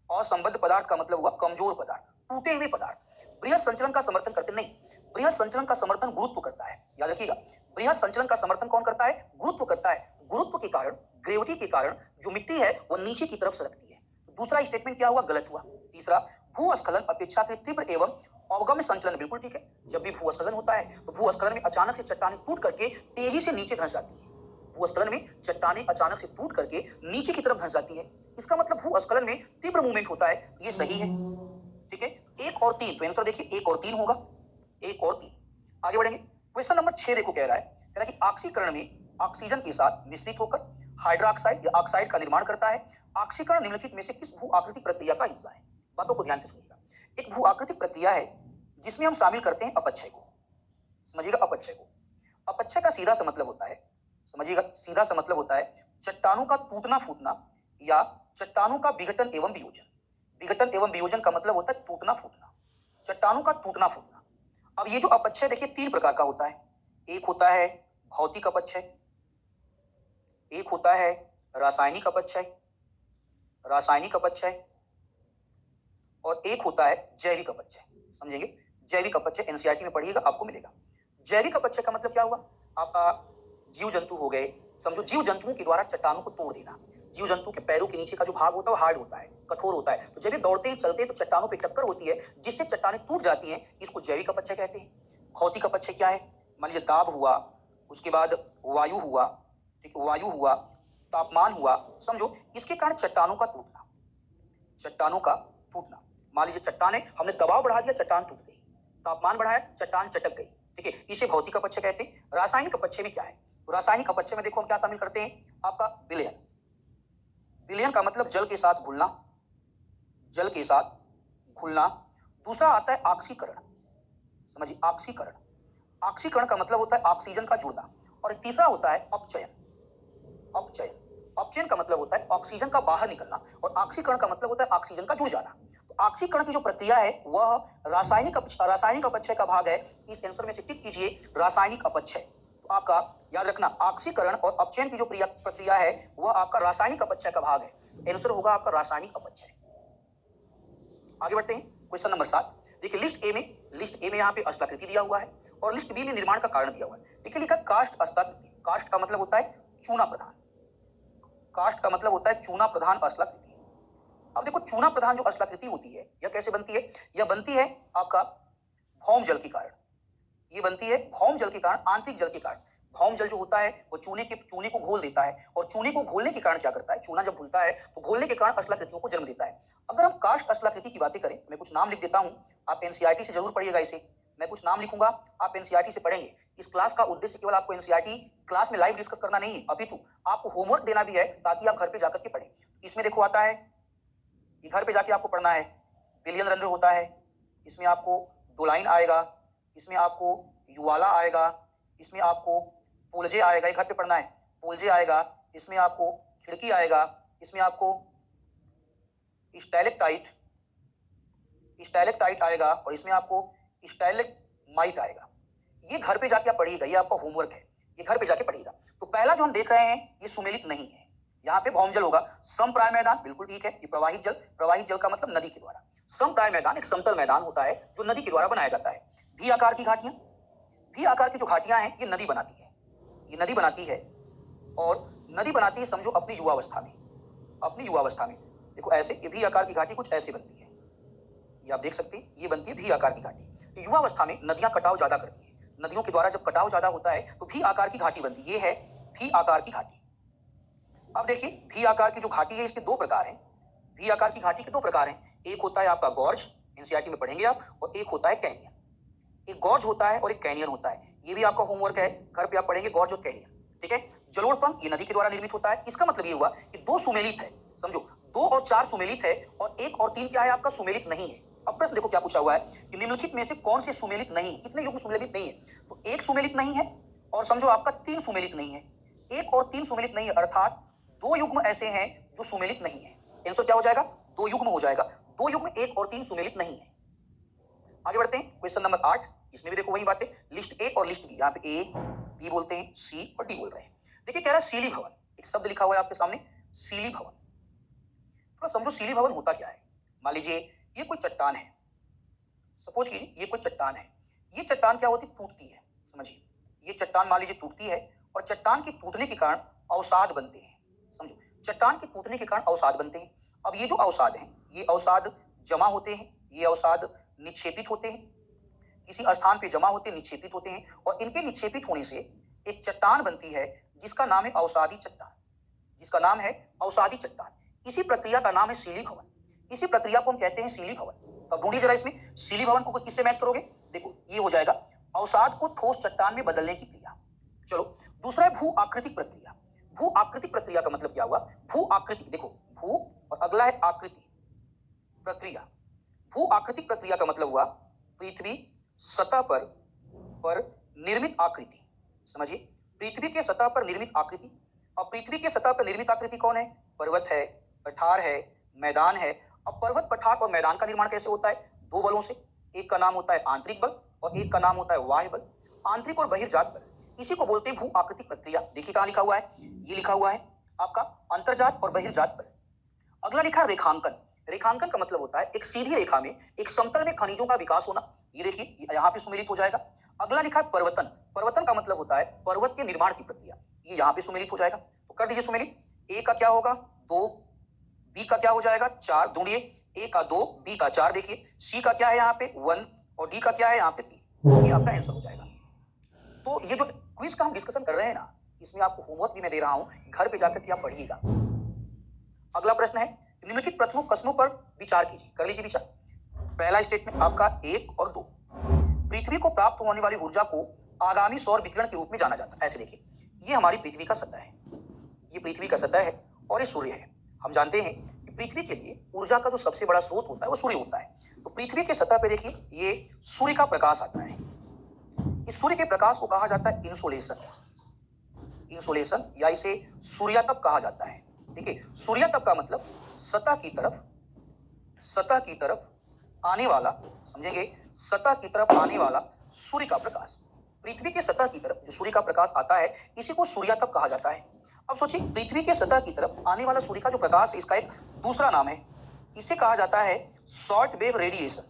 असंबद्ध पदार्थ का मतलब हुआ कमजोर पदार्थ, टूटे हुए पदार्थ। बृहद संचलन का समर्थन करते नहीं, बृहद संचलन का समर्थन गुरुत्व करता है, याद रखिएगा। बृहद संचलन का समर्थन कौन करता है? गुरुत्व करता है। गुरुत्व के कारण, ग्रेविटी के कारण जो मिट्टी है वो नीचे की तरफ सरकती है। दूसरा स्टेटमेंट क्या हुआ? गलत हुआ। तीसरा, भूस्खलन अपेक्षाकृत तीव्र एवं अवगम्य संचलन, बिल्कुल ठीक है। जब भी भूस्खलन होता है तो भूस्खलन में अचानक से चट्टानें टूट करके तेजी से नीचे धंस जाती है। भूस्खलन में चट्टानें अचानक से टूट करके नीचे की तरफ धंस जाती है, इसका मतलब भूस्खलन में तीव्र मूवमेंट होता है, ये सही है। ठीक है, 1 और 3, तो आंसर देखिए 1 और 3 होगा, 1 और 3। आगे बढ़ेंगे, क्वेश्चन नंबर 6 देखो, कह रहा है कि ऑक्सीकरण में ऑक्सीजन के साथ मिश्रित होकर हाइड्रोक्साइड या ऑक्साइड का निर्माण करता है। ऑक्सीकरण निम्नलिखित में से किस भू आकृतिक प्रक्रिया का हिस्सा है? बातों को ध्यान से सुनिएगा। एक भू आकृतिक प्रक्रिया है जिसमें हम शामिल करते हैं अपक्षय को, समझिएगा अपक्षय को। अपक्षय का सीधा सा मतलब होता है, समझिएगा, सीधा सा मतलब होता है चट्टानों का टूटना फूटना या चट्टानों का विघटन एवं वियोजन। विघटन एवं वियोजन का मतलब होता है टूटना फूटना, चट्टानों का टूटना फूटना। अब ये जो अपक्षय देखिए 3 प्रकार का होता है। एक होता है भौतिक अपक्षय, एक होता है रासायनिक अपक्षय, रासायनिक अपक्षय, और एक होता है जैविक अपक्षय। समझेंगे, जैविक अपक्षय एनसीईआरटी में पढ़िएगा, आपको मिलेगा। जैविक अपक्षय का मतलब क्या हुआ? आपका जीव जंतु हो गए, समझो जीव जंतुओं के द्वारा चट्टानों को तोड़ देना। जीव जंतु के पैरों के नीचे का जो भाग होता है वो हार्ड होता है, कठोर होता है, तो जब ये दौड़ते हैं चलते हैं तो चट्टानों पे टक्कर होती है जिससे चट्टानें टूट जाती हैं, इसको जैविक अपक्षय कहते हैं। भौतिक अपक्षय क्या है? मान लीजिए दाब हुआ, उसके बाद वायु हुआ, ठीक, वायु हुआ, तापमान हुआ, समझो इसके कारण चट्टानों का टूटना, चट्टानों का टूटना। मान लीजिए चट्टाने, हमने दबाव बढ़ा दिया, चट्टान टूट गई, तापमान बढ़ाया, चट्टान चटक गई, ठीक है, इसे भौतिक अपक्षय कहते हैं। रासायनिक अपक्षय में क्या है? तो रासायनिक अपक्षय में देखो हम क्या शामिल करते हैं, आपका विलयन। विलयन का मतलब जल के साथ घुलना, जल के साथ घुलना। दूसरा आता है ऑक्सीकरण, समझिए ऑक्सीकरण। ऑक्सीकरण का मतलब होता है ऑक्सीजन का जुड़ना। और तीसरा होता है अपचयन, अपचयन। अपचयन का मतलब होता है ऑक्सीजन का बाहर निकलना, और ऑक्सीकरण का मतलब होता है ऑक्सीजन का जुड़ जाना। तो ऑक्सीकरण की जो प्रक्रिया है वह रासायनिक अपक्षय का भाग है। इस आंसर में से टिक कीजिए रासायनिक अपक्षय। तो आपका याद रखना ऑक्सीकरण और अपचयन की जो प्रक्रिया है वह आपका रासायनिक अपक्षय का भाग है। आंसर होगा आपका रासायनिक अपक्षय। आगे बढ़ते हैं, क्वेश्चन नंबर 7। देखिए लिस्ट ए में यहाँ पे अस्ताकृति दिया हुआ है और लिस्ट बी में निर्माण का कारण दिया हुआ है। देखिए लिखा काष्ठ अस्ताकृति। काष्ठ का मतलब होता है चूना प्रधान, काष्ठ का मतलब होता है चूना प्रधान अस्ताकृति। अब देखो चूना प्रधान जो अस्ताकृति होती है यह कैसे बनती है? यह बनती है आपका भौम जल के कारण, ये बनती है भौम जल के कारण, आंतरिक जल के कारण। भौम जल जो होता है वो चूने को घोल देता है, और चूने को घोलने के कारण क्या करता है? चूना जब घुलता है तो घोलने के कारण अस्ताकृतियों को जन्म देता है। अगर हम काष्ठ अस्ताकृति की बातें करें, मैं कुछ नाम लिख देता हूं, आप एनसीईआरटी से जरूर पढ़िएगा इसे। मैं कुछ नाम लिखूंगा, आप एनसीईआरटी से पढ़ेंगे। इस क्लास का उद्देश्य केवल आपको एनसीईआरटी क्लास में लाइव डिस्कस करना नहीं है, अपितु आपको होमवर्क देना भी है ताकि आप घर पे जाकर के पढ़ें। इसमें देखो आता है, ये घर पे जाके आपको पढ़ना है, बिलियन रंध्र होता है, इसमें आपको दो लाइन आएगा, इसमें आपको युवाला आएगा, इसमें आपको पोलजे आएगा, ये घर पे पढ़ना है, पोलजे आएगा, इसमें आपको खिड़की आएगा, इसमें आपको स्टैलेक्टाइट आएगा, और इसमें आपको स्टैलेग्माइट आएगा। ये घर पे जाके आप पढ़िएगा, ये आपका होमवर्क है, ये घर पे जाके पढ़िएगा। तो पहला जो हम देख रहे हैं ये सुमेलित नहीं है, यहाँ पे भौम जल होगा। समप्राय मैदान बिल्कुल ठीक है, ये प्रवाहित जल, प्रवाहित जल का मतलब नदी के द्वारा। समप्राय मैदान एक समतल मैदान होता है जो नदी के द्वारा बनाया जाता है। भी आकार की घाटियां, भी आकार की जो घाटियां हैं ये नदी बनाती है, ये नदी बनाती है, और नदी बनाती है समझो अपनी युवावस्था में, अपनी युवावस्था में। देखो ऐसे, ये भी आकार की घाटी कुछ ऐसे बनती है, ये आप देख सकते हैं, ये बनती है भी आकार की घाटी। तो युवावस्था में नदियां कटाव ज्यादा करती है, नदियों के द्वारा जब कटाव ज्यादा होता है तो भी आकार की घाटी बनती है, ये है भी आकार की घाटी। अब देखिए भी आकार की जो घाटी है इसके दो प्रकार हैं, भी आकार की घाटी के दो प्रकार हैं। एक होता है आपका गॉर्ज, एनसीईआरटी में पढ़ेंगे आप, और एक होता है कैनियन। एक गॉर्ज होता है और एक कैनियन होता है, ये भी आपका होमवर्क है, घर पे आप पढ़ेंगे गॉर्ज और कैनियन, ठीक है। जलोढ़ ये नदी के द्वारा निर्मित होता है। इसका मतलब ये हुआ कि दो सुमेलित है, समझो 2 और 4 सुमेलित है, और 1 और 3 क्या है आपका? सुमेलित नहीं है। अब प्रश्न देखो क्या पूछा हुआ है कि निम्नलिखित में से कौन से सुमेलित नहीं, कितने युग्म सुमेलित नहीं है? तो 1 सुमेलित नहीं है, और समझो आपका 3 सुमेलित नहीं है। 1 और 3 सुमेलित नहीं है, अर्थात 2 युग्म ऐसे हैं जो सुमेलित नहीं है। आंसर क्या हो जाएगा? 2 युग्म हो जाएगा। 2 युग्म 1 और 3 सुमेलित नहीं है। आगे बढ़ते हैं, क्वेश्चन नंबर 8। इसमें भी देखो वही बातें, लिस्ट ए और लिस्ट बी। यहाँ पे ए, बी बोलते हैं, सी और डी बोल रहे हैं। देखिए कह रहा है सीली भवन, एक शब्द लिखा हुआ है आपके सामने, सीली भवन। थोड़ा समझो सीली भवन होता क्या है। मान लीजिए ये कोई चट्टान है, सपोज कीजिए ये कोई चट्टान है, ये चट्टान क्या होती है, टूटती है, समझिए ये चट्टान मान लीजिए टूटती है और चट्टान के टूटने के कारण अवसाद बनते हैं, समझो चट्टान के टूटने के कारण अवसाद बनते हैं। अब ये जो अवसाद हैं, ये अवसाद जमा होते हैं, ये अवसाद निक्षेपित होते हैं, किसी स्थान पे जमा होते हैं, निक्षेपित होते हैं, और इनके निक्षेपित होने से एक चट्टान बनती है जिसका नाम है अवसादी चट्टान, जिसका नाम है अवसादी चट्टान। इसी प्रक्रिया का नाम है सीलीभवन, इसी प्रक्रिया को हम कहते हैं सीलीभवन। अब ढूंढिए जरा इसमें सीलीभवन को किससे मैच करोगे, देखो ये हो जाएगा अवसाद को ठोस चट्टान में बदलने की क्रिया। चलो दूसरा है भू आकृतिक प्रक्रिया। भू आकृतिक प्रक्रिया का मतलब क्या हुआ, भू आकृतिक, देखो भू और अगला है आकृति प्रक्रिया। भू आकृतिक प्रक्रिया का मतलब हुआ पृथ्वी सतह पर निर्मित आकृति, समझिए पृथ्वी के सतह पर निर्मित आकृति। अब पृथ्वी के सतह पर निर्मित आकृति कौन है, पर्वत है, पठार है, मैदान है। अब पर्वत, पठार और मैदान का निर्माण कैसे होता है, दो बलों से, एक का नाम होता है आंतरिक बल और एक का नाम होता है बाह्य बल, आंतरिक और बहिर्जात बल। इसी को बोलते हैं भू आकृतिक प्रक्रिया। देखिए कहां लिखा हुआ है, ये लिखा हुआ है आपका अंतर्जात और बहिर्जात बल। अगला लिखा है रेखांकन। रेखांकन का मतलब होता है एक सीधी रेखा में एक समतल में खनिजों का विकास होना, ये देखिए यहाँ पे सुमेलित हो जाएगा। अगला लिखा है परिवर्तन। परिवर्तन का मतलब होता है पर्वत के निर्माण की प्रक्रिया, ये यहाँ पे सुमेलित हो जाएगा। तो कर दीजिए सुमेलित, ए का क्या होगा 2, बी का क्या हो जाएगा 4, ढूंढिए ए का 2, बी का 4, देखिए सी का क्या है यहाँ पे 1 और डी का क्या है यहाँ पे 3, ये आपका आंसर हो जाएगा। तो ये जो क्विज का हम डिस्कशन कर रहे हैं ना, इसमें आपको होमवर्क भी मैं दे रहा हूँ, घर पे जाकर के आप पढ़िएगा। अगला प्रश्न है निम्नलिखित प्रमुख कथनों पर विचार कीजिए, कर लीजिए विचार। पहला स्टेटमेंट आपका 1 और 2, पृथ्वी को प्राप्त होने वाली ऊर्जा को आगामी सौर विकिरण के रूप में जाना जाता है। ऐसे देखिए ये हमारी पृथ्वी का सतह है, ये पृथ्वी का सतह है और ये सूर्य है। हम जानते हैं कि पृथ्वी के लिए ऊर्जा का जो सबसे बड़ा स्रोत होता है वो सूर्य होता है। तो पृथ्वी के सतह पे देखिए ये सूर्य का प्रकाश आता है, इस सूर्य के प्रकाश को कहा जाता है इंसोलेशन, इंसोलेशन या इसे सूर्यातप कहा जाता है। देखिए सूर्यातप का मतलब सतह की तरफ आने वाला, समझेंगे, सतह की तरफ आने वाला सूर्य का प्रकाश। पृथ्वी के सतह की तरफ जो सूर्य का प्रकाश आता है इसी को सूर्यातप कहा जाता है। अब सोचिए पृथ्वी के सतह की तरफ आने वाला सूर्य का जो प्रकाश है इसका एक दूसरा नाम है, इसे कहा जाता है शॉर्ट वेव रेडिएशन।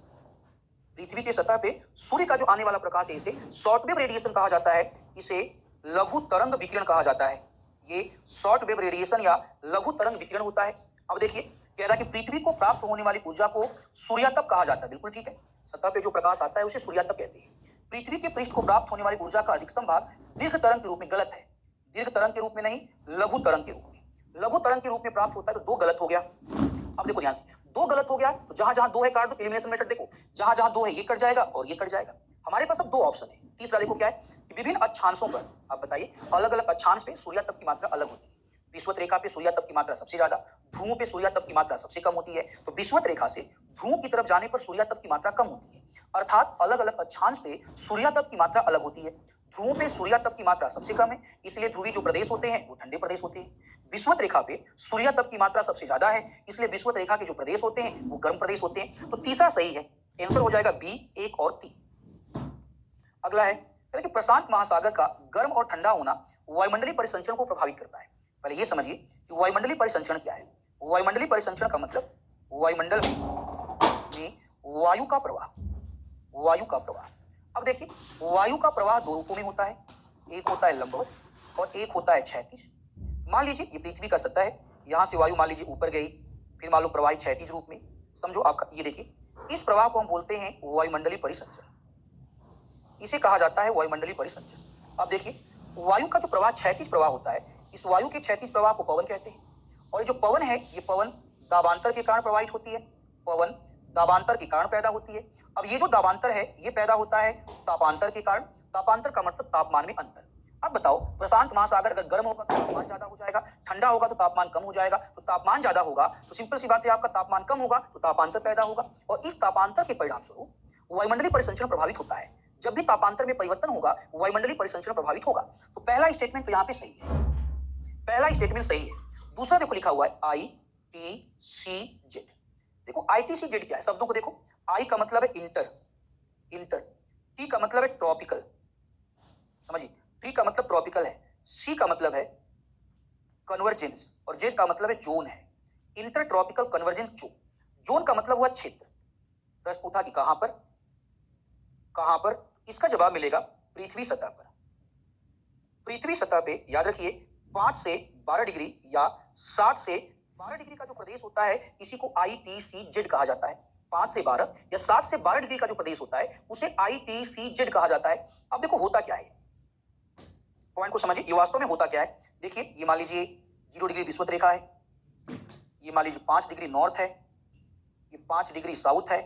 पृथ्वी के सतह पे सूर्य का जो आने वाला प्रकाश है इसे शॉर्ट वेव रेडिएशन कहा जाता है, इसे लघु तरंग विकिरण कहा जाता है। ये शॉर्ट वेव रेडिएशन या लघु तरंग विकिरण होता है। अब देखिए कह रहा है कि पृथ्वी को प्राप्त होने वाली ऊर्जा को सूर्यातप कहा जाता है, बिल्कुल ठीक है, सतह पे जो प्रकाश आता है उसे सूर्यातप कहते हैं। पृथ्वी के पृष्ठ को प्राप्त होने वाली ऊर्जा का अधिकतम भाग दीर्घ तरंग के रूप में, गलत है, दीर्घ तरंग के रूप में नहीं, लघु तरंग के रूप में, लघु तरंग के रूप में प्राप्त होता है। तो 2 गलत हो गया। अब देखो ध्यान से, 2 गलत हो गया तो जहां जहां 2 है काट दो, एलिमिनेशन मेथड देखो, जहां जहां 2 है ये कट जाएगा और ये कट जाएगा। हमारे पास अब 2 ऑप्शन है। तीसरा देखो क्या है कि विभिन्न अक्षांशों पर आप बताइए, अलग अलग अक्षांश पे सूर्यातप की मात्रा अलग होती है। विषुवत रेखा पे सूर्यातप की मात्रा सबसे ज्यादा, ध्रुवों पे सूर्यातप की मात्रा सबसे कम होती है। तो विषुवत रेखा से ध्रुवों की तरफ जाने पर सूर्यातप की मात्रा कम होती है, अर्थात अलग अलग अक्षांश पे सूर्यातप की मात्रा अलग होती है। ध्रुवों पे सूर्यातप की मात्रा सबसे कम है, इसलिए ध्रुवीय जो प्रदेश होते हैं वो ठंडे प्रदेश होते हैं। विषुवत रेखा पे सूर्यातप की मात्रा सबसे ज्यादा है, इसलिए विषुवत रेखा के जो प्रदेश होते हैं वो गर्म प्रदेश होते हैं। तो तीसरा सही है, आंसर हो जाएगा बी 1 और 3। अगला है कि प्रशांत महासागर का गर्म और ठंडा होना वायुमंडलीय परिसंचरण को प्रभावित करता है। पहले ये समझिए कि वायुमंडलीय परिसंचरण क्या है। वायुमंडलीय परिसंचरण का मतलब वायुमंडल में वायु का प्रवाह, वायु का प्रवाह। अब देखिए वायु का प्रवाह 2 रूपों में होता है, एक होता है लंबवत और एक होता है क्षैतिज। मान लीजिए ये पृथ्वी का सतह है, यहां से वायु मान लीजिए ऊपर गई, फिर मान लो प्रवाहित क्षैतिज रूप में, समझो आपका ये देखिए, इस प्रवाह को हम बोलते हैं वायुमंडलीय परिसंचरण, इसे कहा जाता है वायुमंडलीय परिसंचरण। अब देखिए वायु का जो प्रवाह क्षैतिज प्रवाह होता है, इस वायु के क्षैतिज प्रवाह को पवन कहते हैं। और ये जो पवन है ये पवन दाबांतर के कारण प्रवाहित होती है, पवन दाबांतर के कारण पैदा होती है। अब ये जो दाबांतर है ये पैदा होता है तापांतर के कारण। तापांतर का मतलब तापमान में अंतर। अब बताओ प्रशांत महासागर अगर गर्म होगा तो तापमान ज्यादा हो जाएगा, ठंडा होगा तो तापमान कम हो जाएगा। तो तापमान ज्यादा होगा तो सिंपल सी बात है आपका तापमान कम होगा तो तापांतर पैदा होगा, और इस तापांतर के परिणाम स्वरूप वायुमंडलीय परिसंचरण प्रभावित होता है। जब भी तापांतर में परिवर्तन होगा वायुमंडलीय परिसंचरण प्रभावित होगा। तो पहला स्टेटमेंट तो यहाँ पे सही है, पहला स्टेटमेंट सही है। दूसरा देखो लिखा हुआ है ITCZ। देखो ITCZ क्या है, शब्दों को देखो, I का मतलब है इंटर, इंटर, T का मतलब है ट्रॉपिकल, समझिए, T का मतलब ट्रॉपिकल है, C का मतलब है कन्वर्जेंस और Z का मतलब है जोन है। Inter tropical convergence zone, zone का मतलब हुआ क्षेत्र। प्रश्न उठा कि कहां पर, कहां पर? इसका जवाब मिलेगा पृथ्वी सतह पर। पृथ्वी सतह पे याद रखिए 5 से 12 डिग्री या 7 से 12 डिग्री का जो प्रदेश होता है इसी को ITCZ कहा जाता है। 5 से 12 या 7 से 12 डिग्री का जो प्रदेश होता है उसे ITCZ कहा जाता है। अब देखो होता क्या है, पॉइंट को समझिए, ये वास्तव में होता क्या है। देखिए ये मान लीजिए 0 डिग्री विषुवत रेखा है, ये मान लीजिए 5 डिग्री नॉर्थ है, ये 5 डिग्री साउथ है,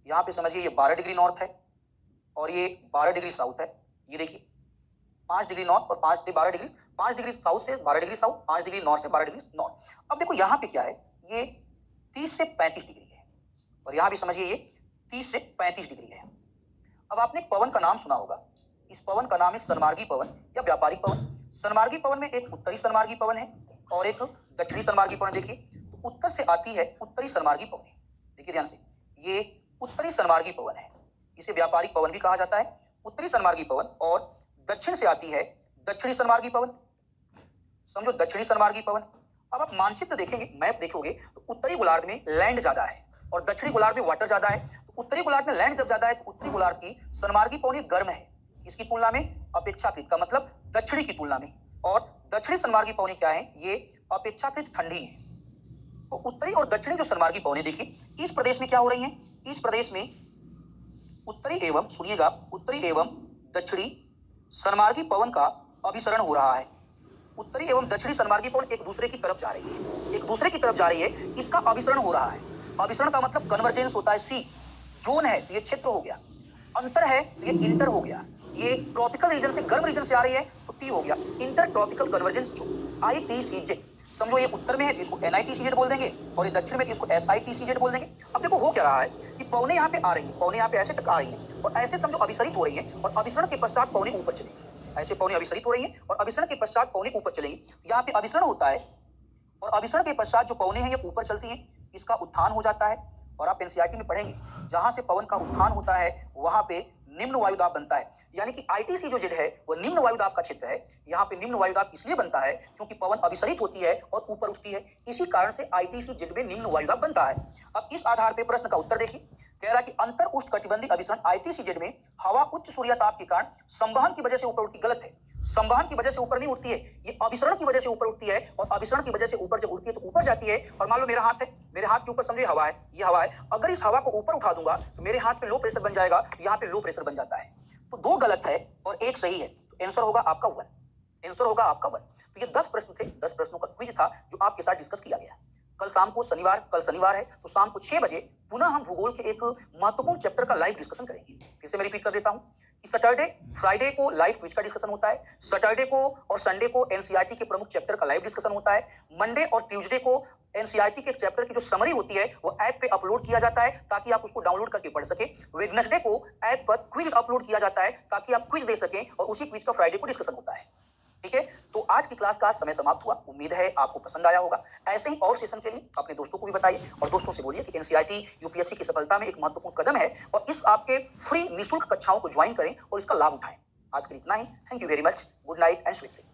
यहाँ पे समझिए ये 12 डिग्री नॉर्थ है और ये 12 डिग्री साउथ है। ये देखिए 5 डिग्री नॉर्थ और 5 से 12 डिग्री, 5 डिग्री साउथ से 12 डिग्री साउथ, 5 डिग्री नॉर्थ से 12 डिग्री नॉर्थ। अब देखो यहाँ पे क्या है, ये 30 से 35 डिग्री है और यहाँ भी समझिए ये 30 से 35 डिग्री है। अब आपने पवन का नाम सुना होगा, इस पवन का नाम है सन्मार्गी पवन या व्यापारिक पवन। सन्मार्गी पवन में एक उत्तरी सन्मार्गी पवन है और एक दक्षिणी सन्मार्गी पवन। देखिए तो उत्तर से आती है उत्तरी सन्मार्गी पवन, देखिए ध्यान से, ये उत्तरी सन्मार्गी पवन है, इसे व्यापारिक पवन भी कहा जाता है, उत्तरी सन्मार्गी पवन। और दक्षिण से आती है दक्षिणी सन्मार्गी पवन, समझो दक्षिणी सन्मार्गी पवन। अब आप मानचित्र देखेंगे, मैप देखोगे तो उत्तरी गोलार्ध में लैंड ज्यादा है और दक्षिणी गोलार्ध में वाटर ज्यादा है। तो उत्तरी गोलार्ध में लैंड जब ज्यादा है तो उत्तरी गोलार्ध की सन्मार्गी पवन गर्म है, इसकी तुलना में अपेक्षाकृत, का मतलब दक्षिणी की तुलना में। और दक्षिणी सन्मार्गी पवन क्या है, ये अपेक्षाकृत ठंडी है। तो उत्तरी और दक्षिणी जो सन्मार्गी पवन देखिए इस प्रदेश में क्या हो रही है, इस प्रदेश में उत्तरी एवं, सुनिएगा, उत्तरी एवं दक्षिणी सन्मार्गी पवन का अभिसरण हो रहा है। उत्तरी एवं दक्षिणी सन्मार्गी पवन एक दूसरे की तरफ जा रही है, एक दूसरे की तरफ जा रही है, इसका अभिसरण हो रहा है। अभिसरण का मतलब कन्वर्जेंस होता है। सी जोन है तो ये क्षेत्र हो गया, अंतर है तो ये इंटर हो गया, ये ट्रॉपिकल रीजन से गर्म रीजन से आ रही है तो टी हो गया, inter tropical convergence zone, ITCZ। समझो ये उत्तर में है तो इसको NITCZ बोल देंगे और ये दक्षिण में तो इसको SITCZ बोल देंगे। अब देखो हो क्या रहा है कि पवने यहाँ पे आ रही है, पवने यहाँ पे ऐसे तक आ रही है और ऐसे समझो अभिसरित हो रही है और अभिसरण के पश्चात पवने ऊपर चलेंगी, ऐसे पवने अभिसरित हो रही है और अभिसरण के पश्चात पवने ऊपर चलेंगी। यहाँ पे अभिसरण होता है और अभिसरण के पश्चात जो पवने हैं ये ऊपर चलती हैं, इसका उत्थान हो जाता है। और आप NCERT में पढ़ेंगे जहां से पवन का उत्थान होता है वहां पे निम्न वायुदाब बनता है, यानी कि ITC है वो निम्न वायुदाब का क्षेत्र है। यहाँ पे निम्न वायुदाब इसलिए बनता है क्योंकि पवन अभिसरित होती है और ऊपर उठती है, इसी कारण से ITC में निम्न वायुदाब बनता है। अब इस आधार पर प्रश्न का उत्तर देखिए, कह रहा कि अंतर उष्णकटिबंधीय अभिसरण ITC में हवा उच्च सूर्यताप के कारण संवहन की वजह से ऊपर उठती। गलत है, संवहन की वजह से ऊपर नहीं उठती है, ये अभिसरण की वजह से ऊपर उठती है और अभिसरण की वजह से ऊपर जब उठती है तो ऊपर जाती है। और मान लो मेरा हाथ है, मेरे हाथ के ऊपर समझिए हवा है, ये हवा है, अगर इस हवा को ऊपर उठा दूंगा तो मेरे हाथ पे लो प्रेशर बन जाएगा, यहाँ पे लो प्रेशर बन जाता है। तो 2 गलत है और 1 सही है, तो आंसर होगा आपका 1, आंसर होगा आपका 1। तो ये 10 प्रश्न थे, 10 प्रश्नों का क्विज था जो आपके साथ डिस्कस किया गया। कल शाम को शनिवार, कल शनिवार है तो शाम को 6 बजे पुनः हम भूगोल के एक महत्वपूर्ण चैप्टर का लाइव डिस्कशन करेंगे। फिर से मैं रिपीट कर देता हूं कि सैटरडे फ्राइडे को लाइव क्विज का डिस्कशन होता है, सैटरडे को और संडे को NCERT के प्रमुख चैप्टर का लाइव डिस्कशन होता है, मंडे और ट्यूसडे को NCERT के चैप्टर की जो समरी होती है वो ऐप पे अपलोड किया जाता है ताकि आप उसको डाउनलोड करके पढ़ सके। वेडनेसडे को ऐप पर क्विज अपलोड किया जाता है ताकि आप क्विज दे सकें और उसी क्विज का फ्राइडे को डिस्कशन होता है। ठीक है, तो आज की क्लास का समय समाप्त हुआ, उम्मीद है आपको पसंद आया होगा। ऐसे ही और सेशन के लिए अपने दोस्तों को भी बताइए और दोस्तों से बोलिए कि NCERT UPSC की सफलता में एक महत्वपूर्ण कदम है और इस आपके फ्री निःशुल्क कक्षाओं को ज्वाइन करें और इसका लाभ उठाएं। आज के लिए इतना ही, thank you very much, good night and sweet dreams.